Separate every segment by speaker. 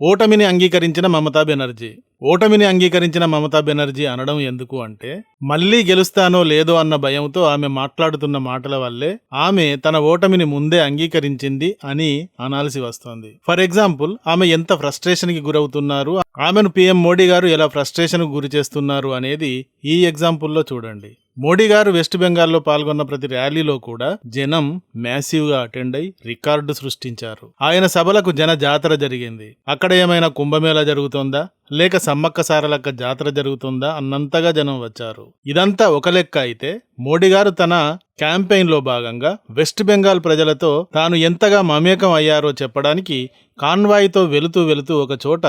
Speaker 1: ఓటమిని అంగీకరించిన మమతా బెనర్జీ. ఓటమిని అంగీకరించిన మమతా బెనర్జీ అనడం ఎందుకు అంటే, మళ్లీ గెలుస్తానో లేదో అన్న భయంతో ఆమె మాట్లాడుతున్న మాటల వల్లే ఆమె తన ఓటమిని ముందే అంగీకరించింది అని అనాల్సి వస్తోంది. ఫర్ ఎగ్జాంపుల్, ఆమె ఎంత ఫ్రస్ట్రేషన్ కి గురవుతున్నారు, ఆమెను పీఎం మోడీ గారు ఎలా ఫ్రస్ట్రేషన్ కు గురి చేస్తున్నారు అనేది ఈ ఎగ్జాంపుల్లో చూడండి. మోడీ గారు వెస్ట్ బెంగాల్లో పాల్గొన్న ప్రతి ర్యాలీలో కూడా జనం మ్యాసివ్ గా అటెండ్ అయి రికార్డు సృష్టించారు. ఆయన సభలకు జన జాతర జరిగింది. అక్కడ ఏమైనా కుంభమేళా జరుగుతోందా లేక సమ్మక్క సారలక్క జాతర జరుగుతుందా అన్నంతగా జనం వచ్చారు. ఇదంతా ఒక లెక్క అయితే, మోడీ గారు తన క్యాంపెయిన్ లో భాగంగా వెస్ట్ బెంగాల్ ప్రజలతో తాను ఎంతగా మమేకం అయ్యారో చెప్పడానికి కాన్వాయ్తో వెళుతూ ఒక చోట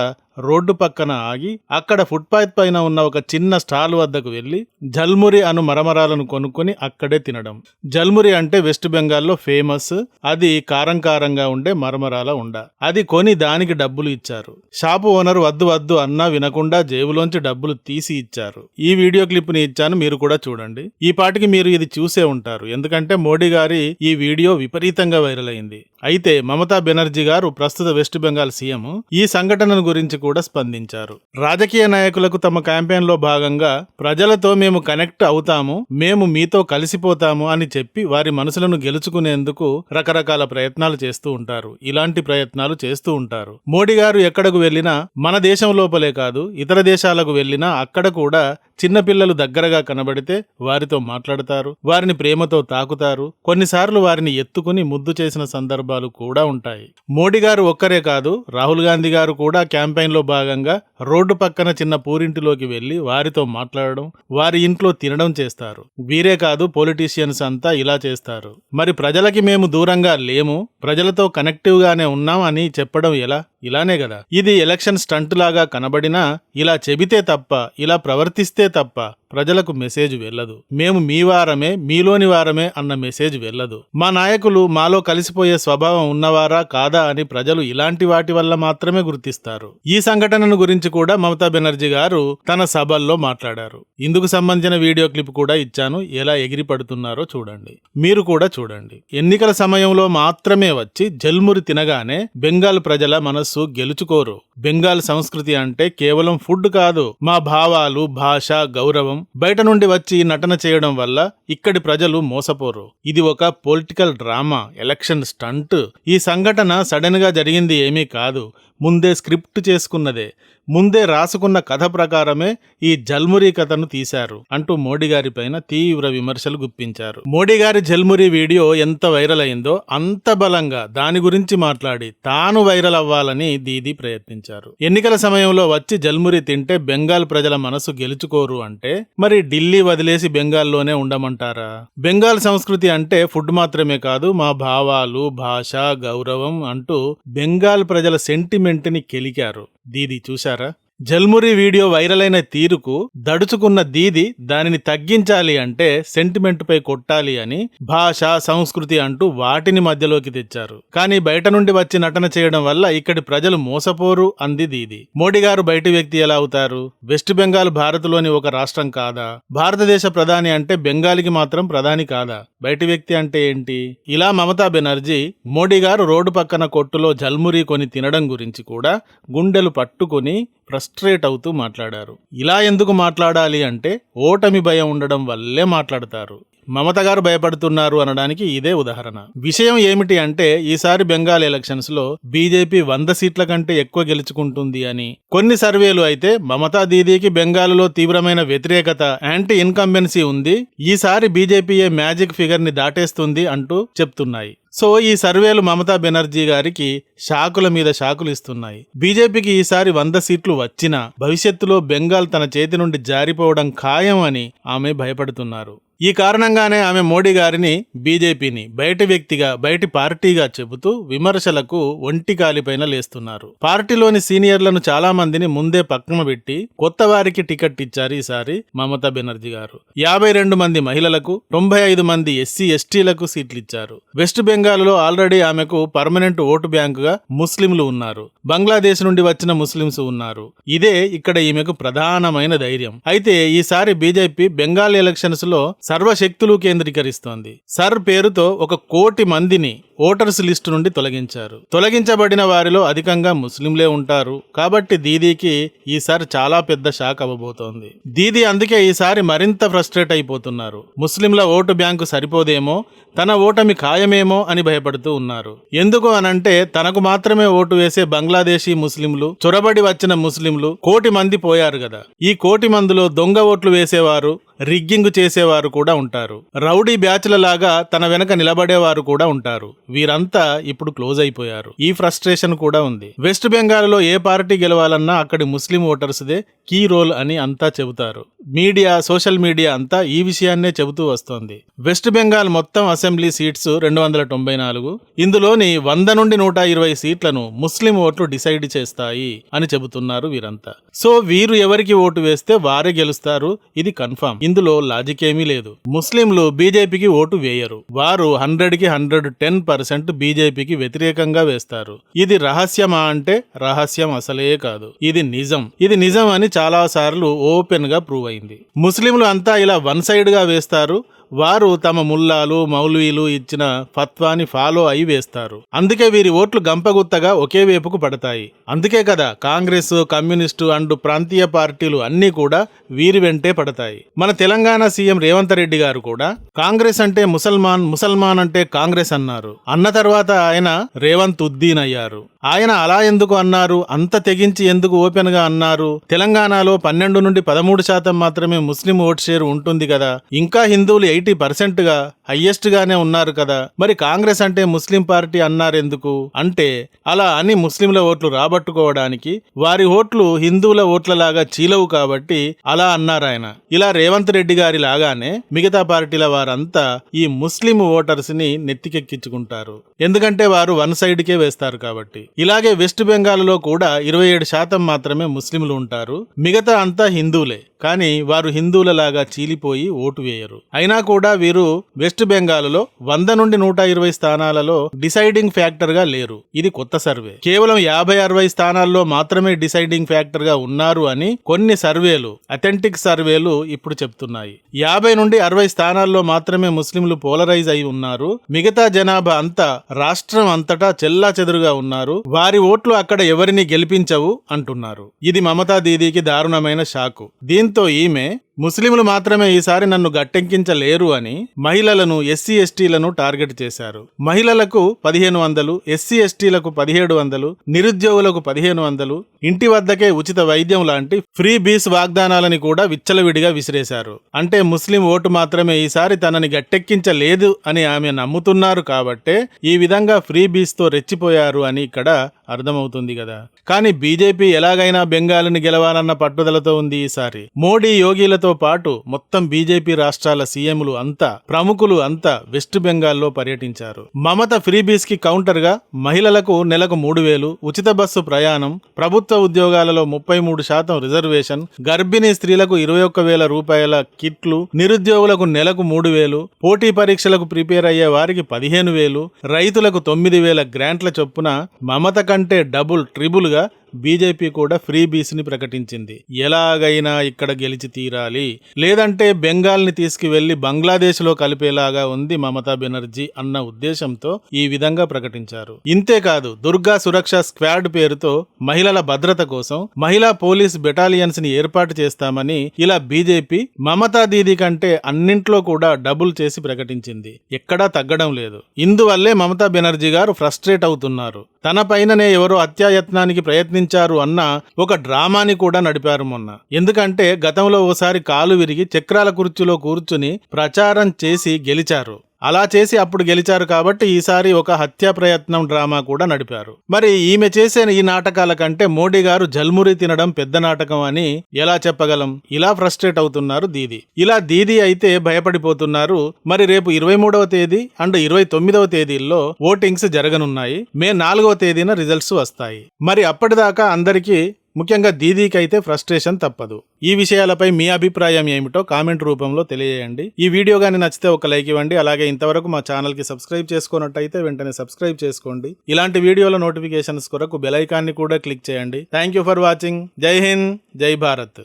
Speaker 1: రోడ్డు పక్కన ఆగి అక్కడ ఫుట్పాత్ పైన ఉన్న ఒక చిన్న స్టాల్ వద్దకు వెళ్లి జల్మురి అను మరమరాలను కొనుక్కొని అక్కడే తినడం. జల్మురి అంటే వెస్ట్ బెంగాల్లో ఫేమస్. అది కారంగా ఉండే మరమరాల ఉండ. అది కొని దానికి డబ్బులు ఇచ్చారు. షాపు ఓనర్ వద్దు అన్నా వినకుండా జేబులోంచి డబ్బులు తీసి ఇచ్చారు. ఈ వీడియో క్లిప్ ని ఇచ్చాను, మీరు కూడా చూడండి. ఈ పాటికి మీరు ఇది చూసే ఉంటారు, ఎందుకంటే మోడీ గారి ఈ వీడియో విపరీతంగా వైరల్ అయింది. అయితే మమతా బెనర్జీ గారు, ప్రస్తుత వెస్ట్ బెంగాల్ సీఎం, ఈ సంఘటనను గురించి కూడా స్పందించారు. రాజకీయ నాయకులకు తమ క్యాంపెయిన్ లో భాగంగా ప్రజలతో మేము కనెక్ట్ అవుతాము, మేము మీతో కలిసిపోతాము అని చెప్పి వారి మనసులను గెలుచుకునేందుకు రకరకాల ప్రయత్నాలు చేస్తూ ఉంటారు. ఇలాంటి ప్రయత్నాలు చేస్తూ ఉంటారు. మోడీ గారు ఎక్కడకు వెళ్లినా, మన దేశం లోపలే కాదు ఇతర దేశాలకు వెళ్లినా అక్కడ కూడా చిన్నపిల్లలు దగ్గరగా కనబడితే వారితో మాట్లాడతారు, వారిని ప్రేమతో తాకుతారు. కొన్నిసార్లు వారిని ఎత్తుకుని ముద్దు చేసిన సందర్భాలు కూడా ఉంటాయి. మోడీ గారు ఒక్కరే కాదు, రాహుల్ గాంధీ గారు కూడా క్యాంపెయిన్ లో భాగంగా రోడ్డు పక్కన చిన్న పూరింటిలోకి వెళ్లి వారితో మాట్లాడడం, వారి ఇంట్లో తినడం చేస్తారు. వీరే కాదు, పొలిటీషియన్స్ అంతా ఇలా చేస్తారు. మరి ప్రజలకి మేము దూరంగా లేము, ప్రజలతో కనెక్టివ్ గానే ఉన్నాం అని చెప్పడం ఎలా? ఇలానే కదా. ఇది ఎలక్షన్ స్టంట్ లాగా కనబడినా, ఇలా చెబితే తప్ప, ఇలా ప్రవర్తిస్తే తప్ప ప్రజలకు మెసేజ్ వెళ్ళదు. మేము మీ వారమే, మీలోని వారమే అన్న మెసేజ్ వెళ్ళదు. మా నాయకులు మాలో కలిసిపోయే స్వభావం ఉన్నవారా కాదా అని ప్రజలు ఇలాంటి వాటి వల్ల మాత్రమే గుర్తిస్తారు. ఈ సంఘటనను గురించి కూడా మమతా బెనర్జీ గారు తన సభల్లో మాట్లాడారు. ఇందుకు సంబంధించిన వీడియో క్లిప్ కూడా ఇచ్చాను, ఎలా ఎగిరి పడుతున్నారో చూడండి. మీరు కూడా చూడండి. ఎన్నికల సమయంలో మాత్రమే వచ్చి జల్మురి తినగానే బెంగాల్ ప్రజల మనస్సు గెలుచుకోరు. బెంగాల్ సంస్కృతి అంటే కేవలం ఫుడ్ కాదు, మా భావాలు, భాష, గౌరవం. బయట నుండి వచ్చి నటన చేయడం వల్ల ఇక్కడి ప్రజలు మోసపోరు. ఇది ఒక పొలిటికల్ డ్రామా, ఎలక్షన్ స్టంట్. ఈ సంఘటన సడన్ గా జరిగింది ఏమీ కాదు, ముందే స్క్రిప్ట్ చేసుకున్నదే. ముందే రాసుకున్న కథ ప్రకారమే ఈ జల్మురి కథను తీశారు అంటూ మోడీ గారి పైన తీవ్ర విమర్శలు గుప్పించారు. మోడీ గారి జల్మురి వీడియో ఎంత వైరల్ అయిందో అంత బలంగా దాని గురించి మాట్లాడి తాను వైరల్ అవ్వాలని దీదీ ప్రయత్నించారు. ఎన్నికల సమయంలో వచ్చి జల్మురి తింటే బెంగాల్ ప్రజల మనసు గెలుచుకోరు అంటే మరి ఢిల్లీ వదిలేసి బెంగాల్లోనే ఉండమంటారా? బెంగాల్ సంస్కృతి అంటే ఫుడ్ మాత్రమే కాదు, మా భావాలు, భాష, గౌరవం అంటూ బెంగాల్ ప్రజల సెంటిమెంట్ ని కెలికారు. దీదీ చూశారా? జల్మురి వీడియో వైరల్ అయిన తీరుకు దడుచుకున్న దీది దానిని తగ్గించాలి అంటే సెంటిమెంట్ పై కొట్టాలి అని భాష, సంస్కృతి అంటూ వాటిని మధ్యలోకి తెచ్చారు. కానీ బయట నుండి వచ్చి నటన చేయడం వల్ల ఇక్కడి ప్రజలు మోసపోరు అంది దీది. మోడీ గారు బయటి వ్యక్తి ఎలా అవుతారు? వెస్ట్ బెంగాల్ భారత్లోని ఒక రాష్ట్రం కాదా? భారతదేశ ప్రధాని అంటే బెంగాలీకి మాత్రం ప్రధాని కాదా? బయటి వ్యక్తి అంటే ఏంటి? ఇలా మమతా బెనర్జీ మోడీ గారు రోడ్డు పక్కన కొట్టులో జల్మురి కొని తినడం గురించి కూడా గుండెలు పట్టుకుని ఫ్రస్ట్రేట్ అవుతూ మాట్లాడారు. ఇలా ఎందుకు మాట్లాడాలి అంటే ఓటమి భయం ఉండడం వల్లే మాట్లాడతారు. మమత గారు భయపడుతున్నారు అనడానికి ఇదే ఉదాహరణ. విషయం ఏమిటి అంటే, ఈసారి బెంగాల్ ఎలక్షన్స్ లో బీజేపీ 100 సీట్ల కంటే ఎక్కువ గెలుచుకుంటుంది అని, కొన్ని సర్వేలు అయితే మమతా దీదీకి బెంగాల్లో తీవ్రమైన వ్యతిరేకత, యాంటీ ఇన్కంబెన్సీ ఉంది, ఈసారి బీజేపీయే మ్యాజిక్ ఫిగర్ ని దాటేస్తుంది అంటూ చెప్తున్నాయి. సో ఈ సర్వేలు మమతా బెనర్జీ గారికి షాకుల మీద షాకులు ఇస్తున్నాయి. బీజేపీకి ఈసారి 100 సీట్లు వచ్చినా భవిష్యత్తులో బెంగాల్ తన చేతి నుండి జారిపోవడం ఖాయం అని ఆమె భయపడుతున్నారు. ఈ కారణంగానే ఆమె మోడీ గారిని, బీజేపీని బయటి వ్యక్తిగా, బయటి పార్టీగా చెబుతూ విమర్శలకు ఒంటి కాలిపైన లేస్తున్నారు. పార్టీలోని సీనియర్లను చాలా మందిని ముందే పక్కన పెట్టి కొత్త వారికి టికెట్ ఇచ్చారు ఈసారి మమతా బెనర్జీ గారు. 52 మంది మహిళలకు, 95 మంది ఎస్సీ ఎస్టీలకు సీట్లు ఇచ్చారు. వెస్ట్ బెంగాల్లో ఆల్రెడీ ఆమెకు పర్మనెంట్ ఓటు బ్యాంకుగా ముస్లింలు ఉన్నారు, బంగ్లాదేశ్ నుండి వచ్చిన ముస్లింస్ ఉన్నారు. ఇదే ఇక్కడ ఈమెకు ప్రధానమైన ధైర్యం. అయితే ఈసారి బీజేపీ బెంగాల్ ఎలక్షన్స్ లో సర్వశక్తులు కేంద్రీకరిస్తోంది. సర్ పేరుతో 1 కోటి మందిని ఓటర్స్ లిస్టు నుండి తొలగించారు. తొలగించబడిన వారిలో అధికంగా ముస్లింలే ఉంటారు. కాబట్టి దీదీకి ఈసారి చాలా పెద్ద షాక్ అవ్వబోతోంది. దీదీ అందుకే ఈసారి మరింత ఫ్రస్ట్రేట్ అయిపోతున్నారు. ముస్లింల ఓటు బ్యాంకు సరిపోదేమో, తన ఓటమి ఖాయమేమో అని భయపడుతూ ఉన్నారు. ఎందుకు అనంటే తనకు మాత్రమే ఓటు వేసే బంగ్లాదేశీ ముస్లింలు, చొరబడి వచ్చిన ముస్లింలు 1 కోటి మంది పోయారు కదా. ఈ 1 కోటి మందిలో దొంగ ఓట్లు వేసేవారు, రిగ్గింగ్ చేసేవారు కూడా ఉంటారు. రౌడీ బ్యాచ్ల లాగా తన వెనక నిలబడేవారు కూడా ఉంటారు. వీరంతా ఇప్పుడు క్లోజ్ అయిపోయారు. ఈ ఫ్రస్ట్రేషన్ కూడా ఉంది. వెస్ట్ బెంగాల్లో ఏ పార్టీ గెలవాలన్నా అక్కడి ముస్లిం ఓటర్స్దే కీ రోల్ అని అంతా చెబుతారు. మీడియా, సోషల్ మీడియా అంతా ఈ విషయాన్నే చెబుతూ వస్తోంది. వెస్ట్ బెంగాల్ మొత్తం అసెంబ్లీ సీట్స్ 294. ఇందులోని 100 నుండి 120 సీట్లను ముస్లిం ఓట్లు డిసైడ్ చేస్తాయి అని చెబుతున్నారు వీరంతా. సో వీరు ఎవరికి ఓటు వేస్తే వారే గెలుస్తారు, ఇది కన్ఫర్మ్. ఇందులో లాజిక్ ఏమీ లేదు. ముస్లింలు బీజేపీకి ఓటు వేయరు. వారు 100కి 110% బీజేపీకి వ్యతిరేకంగా వేస్తారు. ఇది రహస్యమా అంటే రహస్యం అసలే కాదు. ఇది నిజం. ఇది నిజం అని చాలా సార్లు ఓపెన్ గా ప్రూవ్ అయింది. ముస్లింలు అంతా ఇలా వన్ సైడ్ గా వేస్తారు. వారు తమ ముల్లాలు, మౌలవీలు ఇచ్చిన ఫత్వాని ఫాలో అయి వేస్తారు. అందుకే వీరి ఓట్లు గంపగుత్తగా ఒకే వైపుకు పడతాయి. అందుకే కదా కాంగ్రెస్, కమ్యూనిస్టు అండ్ ప్రాంతీయ పార్టీలు అన్నీ కూడా వీరి వెంటే పడతాయి. మన తెలంగాణ సీఎం రేవంత్ రెడ్డి గారు కూడా కాంగ్రెస్ అంటే ముసల్మాన్, ముసల్మాన్ అంటే కాంగ్రెస్ అన్నారు. అన్న తర్వాత ఆయన రేవంత్ ఉద్దీన్ అయ్యారు. ఆయన అలా ఎందుకు అన్నారు? అంత తెగించి ఎందుకు ఓపెన్ గా అన్నారు? తెలంగాణలో 12 నుండి 13% మాత్రమే ముస్లిం ఓట్ షేర్ ఉంటుంది కదా. ఇంకా హిందువులు 80% గా హైయెస్ట్ గానే ఉన్నారు కదా. మరి కాంగ్రెస్ అంటే ముస్లిం పార్టీ అన్నారెందుకు అంటే, అలా అని ముస్లింల ఓట్లు రాబట్టుకోవడానికి, వారి ఓట్లు హిందువుల ఓట్లలాగా చీలవు కాబట్టి అలా అన్నారాయన. ఇలా రేవంత్ రెడ్డి గారి లాగానే మిగతా పార్టీల వారంతా ఈ ముస్లిం ఓటర్స్ ని నెత్తికెక్కించుకుంటారు. ఎందుకంటే వారు వన్ సైడ్ కే వేస్తారు కాబట్టి. ఇలాగే వెస్ట్ బెంగాల్లో కూడా 27% మాత్రమే ముస్లింలు ఉంటారు. మిగతా అంతా హిందువులే. కానీ వారు హిందువులలాగా చీలిపోయి ఓటు వేయరు. అయినా కూడా వీరు వెస్ట్ బెంగాల్లో 100 నుండి 120 స్థానాలలో డిసైడింగ్ ఫ్యాక్టర్ గా లేరు. ఇది కొత్త సర్వే. కేవలం 50-60 స్థానాల్లో మాత్రమే డిసైడింగ్ ఫ్యాక్టర్ గా ఉన్నారు అని కొన్ని సర్వేలు, అథెంటిక్ సర్వేలు ఇప్పుడు చెప్తున్నాయి. 50 నుండి 60 స్థానాల్లో మాత్రమే ముస్లింలు పోలరైజ్ అయి ఉన్నారు. మిగతా జనాభా అంతా రాష్ట్రం అంతటా చెల్లా చెదురుగా ఉన్నారు. వారి ఓట్లు అక్కడ ఎవరిని గెలిపించవు అంటున్నారు. ఇది మమతా దీదీకి దారుణమైన షాకు. దీంతో ఈమె ముస్లింలు మాత్రమే ఈసారి నన్ను గట్టెక్కించలేరు అని మహిళలను, ఎస్సీ ఎస్టీలను టార్గెట్ చేశారు. మహిళలకు 1500, ఎస్సీ ఎస్టీలకు 1700, నిరుద్యోగులకు 1500, ఇంటి వద్దకే ఉచిత వైద్యం లాంటి ఫ్రీ బీస్ వాగ్దానాలని కూడా విచ్చలవిడిగా విసిరేశారు. అంటే ముస్లిం ఓటు మాత్రమే ఈసారి తనని గట్టెక్కించలేదు అని ఆమె నమ్ముతున్నారు కాబట్టే ఈ విధంగా ఫ్రీ బీస్ తో రెచ్చిపోయారు అని ఇక్కడ అర్థమవుతుంది కదా. కానీ బీజేపీ ఎలాగైనా బెంగాల్ని గెలవాలన్న పట్టుదలతో ఉంది ఈసారి. మోడీ, యోగిలతో పాటు మొత్తం బీజేపీ రాష్ట్రాల సీఎంలు అంతా, ప్రముఖులు అంతా వెస్ట్ బెంగాల్లో పర్యటించారు. మమత ఫ్రీబీస్ కి కౌంటర్ గా మహిళలకు నెలకు 3000, ఉచిత బస్సు ప్రయాణం, ప్రభుత్వ ఉద్యోగాలలో 33% రిజర్వేషన్, గర్భిణీ స్త్రీలకు 21,000 రూపాయల కిట్లు, నిరుద్యోగులకు నెలకు 3000, పోటీ పరీక్షలకు ప్రిపేర్ అయ్యే వారికి 15,000, రైతులకు 9,000 గ్రాంట్ల చొప్పున మమత కంటే డబుల్, ట్రిబుల్ గా బీజేపీ కూడా ఫ్రీ బీస్ ని ప్రకటించింది. ఎలాగైనా ఇక్కడ గెలిచి తీరాలి, లేదంటే బెంగాల్ ని తీసుకువెళ్లి బంగ్లాదేశ్ లో కలిపేలాగా ఉంది మమతా బెనర్జీ అన్న ఉద్దేశంతో ఈ విధంగా ప్రకటించారు. ఇంతేకాదు దుర్గా సురక్ష స్క్వాడ్ పేరుతో మహిళల భద్రత కోసం మహిళా పోలీస్ బెటాలియన్స్ ని ఏర్పాటు చేస్తామని ఇలా బీజేపీ మమతా దీదీ కంటే అన్నింట్లో కూడా డబుల్ చేసి ప్రకటించింది. ఎక్కడా తగ్గడం లేదు. ఇందువల్లే మమతా బెనర్జీ గారు ఫ్రస్ట్రేట్ అవుతున్నారు. తన పైననే ఎవరో హత్యాయత్నానికి ప్రయత్నించారు అన్న ఒక డ్రామాని కూడా నడిపారు మొన్న. ఎందుకంటే గతంలో ఓసారి కాలు విరిగి చక్రాల కుర్చీలో కూర్చుని ప్రచారం చేసి గెలిచారు. అలా చేసి అప్పుడు గెలిచారు కాబట్టి ఈసారి ఒక హత్యా ప్రయత్నం డ్రామా కూడా నడిపారు. మరి ఈమె చేసే ఈ నాటకాల కంటే మోడీ గారు జల్మురి తినడం పెద్ద నాటకం అని ఎలా చెప్పగలం? ఇలా ఫ్రస్ట్రేట్ అవుతున్నారు దీదీ. ఇలా దీదీ అయితే భయపడిపోతున్నారు. మరి రేపు 23వ తేదీ అండ్ 29వ తేదీల్లో ఓటింగ్స్ జరగనున్నాయి. మే 4వ తేదీన రిజల్ట్స్ వస్తాయి. మరి అప్పటిదాకా అందరికీ, ముఖ్యంగా దీదీకి అయితే ఫ్రస్ట్రేషన్ తప్పదు. ఈ విషయాలపై మీ అభిప్రాయం ఏమిటో కామెంట్ రూపంలో తెలియజేయండి. ఈ వీడియో గాని నచ్చితే ఒక లైక్ ఇవ్వండి. అలాగే ఇంతవరకు మా ఛానల్ కి సబ్స్క్రైబ్ చేసుకున్నట్టయితే వెంటనే సబ్స్క్రైబ్ చేసుకోండి. ఇలాంటి వీడియోల నోటిఫికేషన్స్ కొరకు బెల్ ఐకాన్ ని కూడా క్లిక్ చేయండి. Thank you for watching. జై హింద్, జై భారత్.